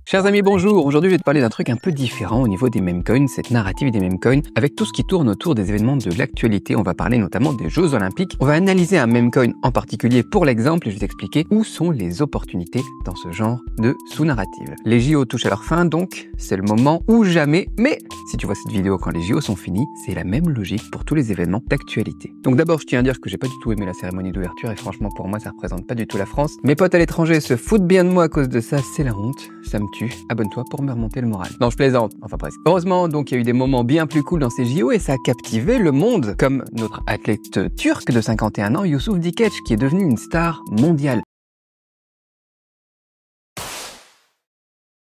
Chers amis, bonjour. Aujourd'hui, je vais te parler d'un truc un peu différent au niveau des meme coins, cette narrative des meme coins, avec tout ce qui tourne autour des événements de l'actualité. On va parler notamment des Jeux Olympiques. On va analyser un meme coin en particulier pour l'exemple et je vais t'expliquer où sont les opportunités dans ce genre de sous-narrative. Les JO touchent à leur fin, donc c'est le moment ou jamais. Mais si tu vois cette vidéo quand les JO sont finis, c'est la même logique pour tous les événements d'actualité. Donc d'abord, je tiens à dire que j'ai pas du tout aimé la cérémonie d'ouverture et franchement, pour moi, ça représente pas du tout la France. Mes potes à l'étranger se foutent bien de moi à cause de ça, c'est la honte. Ça me tue. Abonne-toi pour me remonter le moral. Non, je plaisante. Enfin presque. Heureusement, donc, il y a eu des moments bien plus cool dans ces JO et ça a captivé le monde. Comme notre athlète turc de 51 ans, Yusuf Dikeç, qui est devenu une star mondiale.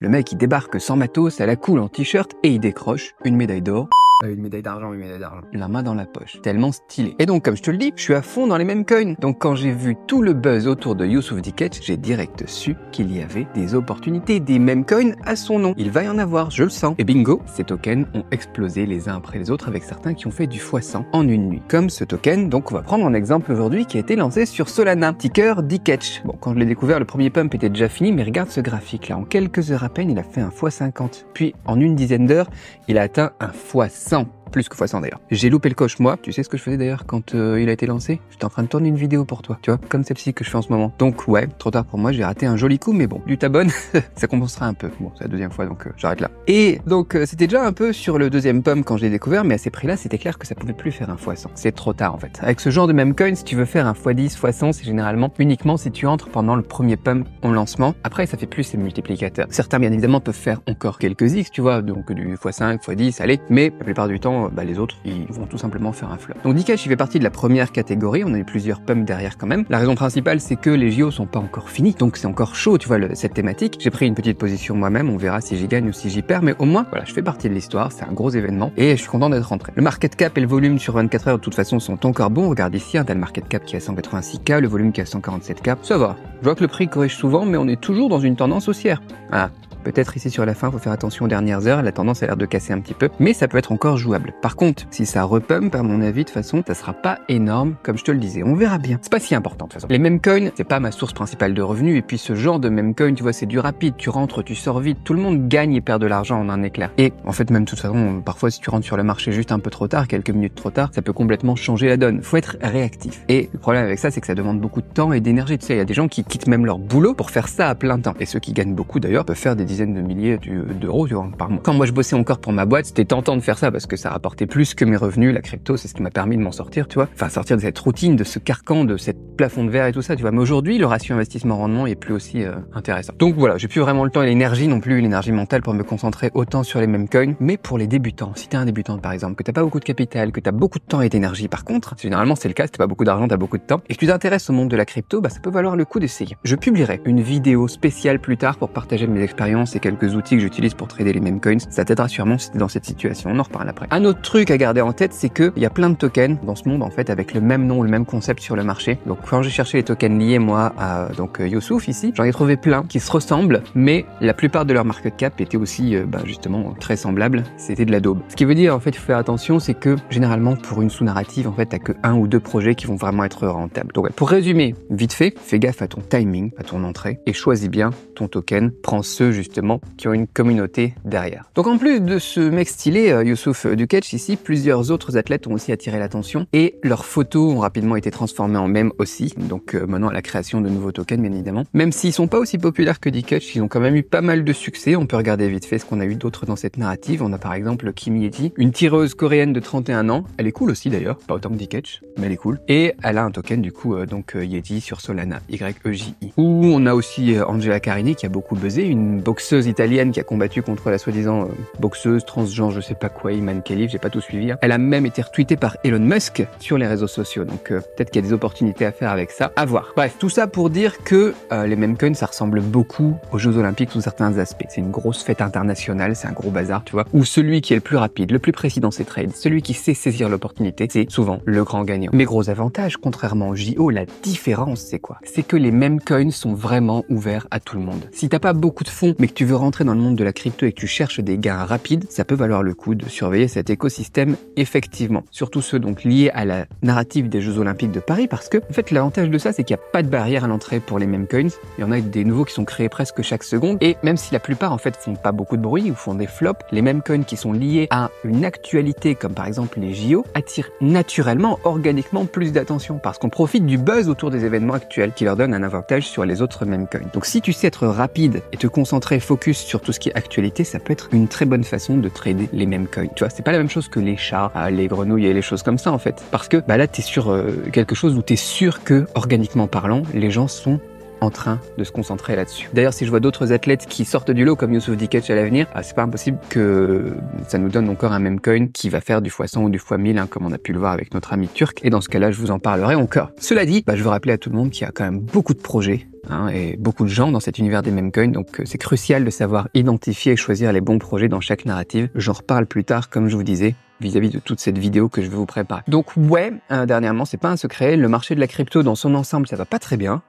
Le mec, il débarque sans matos, à la cool en t-shirt et il décroche une médaille d'or. Une médaille d'argent, une médaille d'argent. La main dans la poche. Tellement stylé. Et donc, comme je te le dis, je suis à fond dans les meme coins. Donc, quand j'ai vu tout le buzz autour de Yusuf Dikeç, j'ai direct su qu'il y avait des opportunités, des meme coins à son nom. Il va y en avoir, je le sens. Et bingo, ces tokens ont explosé les uns après les autres avec certains qui ont fait du x100 en une nuit. Comme ce token, donc on va prendre un exemple aujourd'hui qui a été lancé sur Solana. Ticker Dikeç. Bon, quand je l'ai découvert, le premier pump était déjà fini, mais regarde ce graphique là. En quelques heures à peine, il a fait un x50. Puis, en une dizaine d'heures, il a atteint un x100. Plus que x100 d'ailleurs. J'ai loupé le coche moi. Tu sais ce que je faisais d'ailleurs quand il a été lancé? J'étais en train de tourner une vidéo pour toi, tu vois, comme celle-ci que je fais en ce moment. Donc ouais, trop tard pour moi, j'ai raté un joli coup, mais bon, tu t'abonnes, ça compensera un peu. Bon, c'est la deuxième fois, donc j'arrête là. Et donc c'était déjà un peu sur le deuxième pump quand je l'ai découvert, mais à ces prix-là, c'était clair que ça pouvait plus faire un x100. C'est trop tard en fait. Avec ce genre de meme coin, si tu veux faire un x10, x100, c'est généralement uniquement si tu entres pendant le premier pump en lancement. Après, ça fait plus ces multiplicateurs. Certains, bien évidemment, peuvent faire encore quelques X, tu vois, donc du x5, x10, allez, mais la plupart du temps, les autres, ils vont tout simplement faire un flop. Donc Dikeç, il fait partie de la première catégorie, on a eu plusieurs pumps derrière quand même. La raison principale, c'est que les JO sont pas encore finis, donc c'est encore chaud, tu vois, cette thématique. J'ai pris une petite position moi-même, on verra si j'y gagne ou si j'y perds, mais au moins, voilà, je fais partie de l'histoire, c'est un gros événement, et je suis content d'être rentré. Le market cap et le volume sur 24 heures, de toute façon, sont encore bons. Regarde ici, t'as le market cap qui est à 186K, le volume qui est à 147K, ça va. Je vois que le prix corrige souvent, mais on est toujours dans une tendance haussière. Voilà. Peut-être ici sur la fin, faut faire attention aux dernières heures, la tendance a l'air de casser un petit peu, mais ça peut être encore jouable. Par contre, si ça repump, à mon avis, de toute façon, ça sera pas énorme, comme je te le disais. On verra bien. C'est pas si important, de toute façon. Les meme coins, c'est pas ma source principale de revenus, et puis ce genre de meme coin, tu vois, c'est du rapide, tu rentres, tu sors vite, tout le monde gagne et perd de l'argent en un éclair. Et, en fait, même de toute façon, parfois, si tu rentres sur le marché juste un peu trop tard, quelques minutes trop tard, ça peut complètement changer la donne. Faut être réactif. Et le problème avec ça, c'est que ça demande beaucoup de temps et d'énergie. Tu sais, il y a des gens qui quittent même leur boulot pour faire ça à plein temps. Et ceux qui gagnent beaucoup, d'ailleurs, peuvent faire des dizaines de milliers d'euros, tu vois, par mois. Quand moi je bossais encore pour ma boîte, c'était tentant de faire ça parce que ça rapportait plus que mes revenus. La crypto, c'est ce qui m'a permis de m'en sortir, tu vois. Enfin, sortir de cette routine, de ce carcan, de cette plafond de verre et tout ça, tu vois. Mais aujourd'hui, le ratio investissement-rendement est plus aussi intéressant. Donc voilà, j'ai plus vraiment le temps et l'énergie non plus, l'énergie mentale pour me concentrer autant sur les meme coins. Mais pour les débutants, si t'es un débutant par exemple, que t'as pas beaucoup de capital, que t'as beaucoup de temps et d'énergie, par contre, généralement c'est le cas, si t'as pas beaucoup d'argent, t'as beaucoup de temps, et que tu t'intéresses au monde de la crypto, ça peut valoir le coup d'essayer. Je publierai une vidéo spéciale plus tard pour partager mes expériences et quelques outils que j'utilise pour trader les meme coins. Ça t'aidera sûrement si t'es dans cette situation. On en reparle après. Un autre truc à garder en tête, c'est que il y a plein de tokens dans ce monde, en fait, avec le même nom, le même concept sur le marché. Donc, quand j'ai cherché les tokens liés, moi, à, Yusuf, ici, j'en ai trouvé plein qui se ressemblent, mais la plupart de leur market cap étaient aussi, justement, très semblables. C'était de la daube. Ce qui veut dire, en fait, il faut faire attention, c'est que, généralement, pour une sous-narrative, en fait, t'as que un ou deux projets qui vont vraiment être rentables. Donc, ouais, pour résumer, vite fait, fais gaffe à ton timing, à ton entrée, et choisis bien ton token. Prends ceux, justement, qui ont une communauté derrière. Donc en plus de ce mec stylé, Yusuf Dikeç ici, plusieurs autres athlètes ont aussi attiré l'attention et leurs photos ont rapidement été transformées en mèmes aussi, donc maintenant à la création de nouveaux tokens bien évidemment. Même s'ils sont pas aussi populaires que Dikeç, ils ont quand même eu pas mal de succès. On peut regarder vite fait ce qu'on a eu d'autres dans cette narrative. On a par exemple Kim Yeti, une tireuse coréenne de 31 ans. Elle est cool aussi d'ailleurs, pas autant que Dikeç, mais elle est cool. Et elle a un token du coup Yeti sur Solana, YEJI. Ou on a aussi Angela Carini qui a beaucoup buzzé, une boxeuse italienne qui a combattu contre la soi-disant boxeuse, transgenre, je sais pas quoi, Iman Khelif, j'ai pas tout suivi. Elle a même été retweetée par Elon Musk sur les réseaux sociaux, donc peut-être qu'il y a des opportunités à faire avec ça, à voir. Bref, tout ça pour dire que les meme coins, ça ressemble beaucoup aux Jeux Olympiques sous certains aspects. C'est une grosse fête internationale, c'est un gros bazar, tu vois, où celui qui est le plus rapide, le plus précis dans ses trades, celui qui sait saisir l'opportunité, c'est souvent le grand gagnant. Mais gros avantage, contrairement aux JO, la différence, c'est quoi? C'est que les meme coins sont vraiment ouverts à tout le monde. Si t'as pas beaucoup de fonds, mais mais que tu veux rentrer dans le monde de la crypto et que tu cherches des gains rapides, ça peut valoir le coup de surveiller cet écosystème effectivement. Surtout ceux donc liés à la narrative des Jeux Olympiques de Paris, parce que en fait l'avantage de ça, c'est qu'il n'y a pas de barrière à l'entrée pour les meme coins. Il y en a des nouveaux qui sont créés presque chaque seconde, et même si la plupart en fait font pas beaucoup de bruit ou font des flops, les meme coins qui sont liés à une actualité comme par exemple les JO attirent naturellement, organiquement plus d'attention parce qu'on profite du buzz autour des événements actuels qui leur donne un avantage sur les autres meme coins. Donc si tu sais être rapide et te concentrer focus sur tout ce qui est actualité, ça peut être une très bonne façon de trader les meme coins. Tu vois, c'est pas la même chose que les chats, les grenouilles et les choses comme ça en fait, parce que là t'es sur quelque chose où t'es sûr que organiquement parlant, les gens sont en train de se concentrer là-dessus. D'ailleurs, si je vois d'autres athlètes qui sortent du lot comme Yusuf Dikec à l'avenir, c'est pas impossible que ça nous donne encore un meme coin qui va faire du x100 ou du x1000, comme on a pu le voir avec notre ami turc. Et dans ce cas-là, je vous en parlerai encore. Cela dit, je veux rappeler à tout le monde qu'il y a quand même beaucoup de projets et beaucoup de gens dans cet univers des meme coins, donc c'est crucial de savoir identifier et choisir les bons projets dans chaque narrative. J'en reparle plus tard, comme je vous disais, vis-à-vis de toute cette vidéo que je vais vous préparer. Donc ouais, dernièrement, c'est pas un secret, le marché de la crypto dans son ensemble, ça va pas très bien,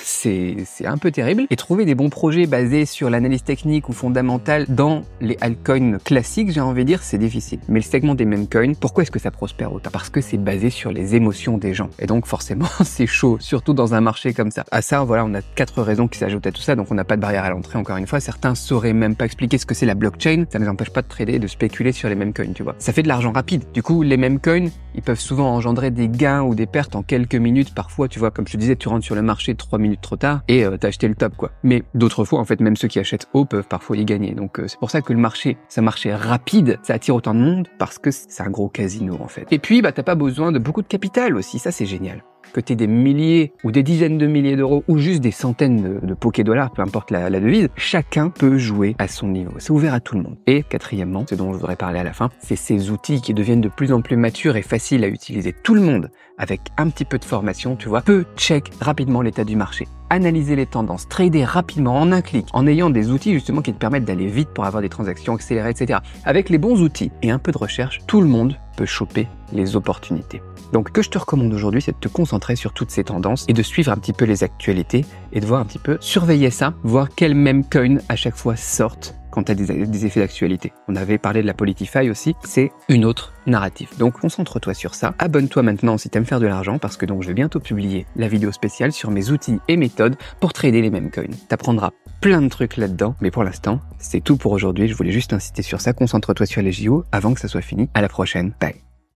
c'est un peu terrible. Et trouver des bons projets basés sur l'analyse technique ou fondamentale dans les altcoins classiques, j'ai envie de dire, c'est difficile. Mais le segment des meme coins, pourquoi est-ce que ça prospère autant? Parce que c'est basé sur les émotions des gens. Et donc forcément, c'est chaud, surtout dans un marché comme ça. À ça, voilà, on a 4 raisons qui s'ajoutent à tout ça, donc on n'a pas de barrière à l'entrée, encore une fois. Certains sauraient même pas expliquer ce que c'est la blockchain, ça ne les empêche pas de trader et de spéculer sur les meme coins, tu vois. Ça fait de l'argent rapide. Du coup, les meme coins, ils peuvent souvent engendrer des gains ou des pertes en quelques minutes. Parfois, tu vois, comme je te disais, tu rentres sur le marché 3 minutes trop tard et t'as acheté le top, quoi. Mais d'autres fois, en fait, même ceux qui achètent haut peuvent parfois y gagner. Donc, c'est pour ça que le marché, c'est un marché rapide, ça attire autant de monde parce que c'est un gros casino, en fait. Et puis, t'as pas besoin de beaucoup de capital aussi. Ça, c'est génial. Que tu aies des milliers ou des dizaines de milliers d'euros ou juste des centaines de poké-dollars, peu importe la devise, chacun peut jouer à son niveau. C'est ouvert à tout le monde. Et quatrièmement, ce dont je voudrais parler à la fin, c'est ces outils qui deviennent de plus en plus matures et faciles à utiliser. Tout le monde, avec un petit peu de formation, tu vois, peut check rapidement l'état du marché, analyser les tendances, trader rapidement en un clic, en ayant des outils justement qui te permettent d'aller vite pour avoir des transactions accélérées, etc. Avec les bons outils et un peu de recherche, tout le monde peut choper les opportunités. Donc, ce que je te recommande aujourd'hui, c'est de te concentrer sur toutes ces tendances et de suivre un petit peu les actualités et de voir un petit peu, surveiller ça, voir quels meme coins à chaque fois sortent quand tu as des effets d'actualité. On avait parlé de la Politify aussi, c'est une autre narrative. Donc concentre-toi sur ça. Abonne-toi maintenant si tu aimes faire de l'argent parce que donc je vais bientôt publier la vidéo spéciale sur mes outils et méthodes pour trader les meme coins. T'apprendras plein de trucs là-dedans, mais pour l'instant, c'est tout pour aujourd'hui. Je voulais juste insister sur ça. Concentre-toi sur les JO avant que ça soit fini. À la prochaine. Bye.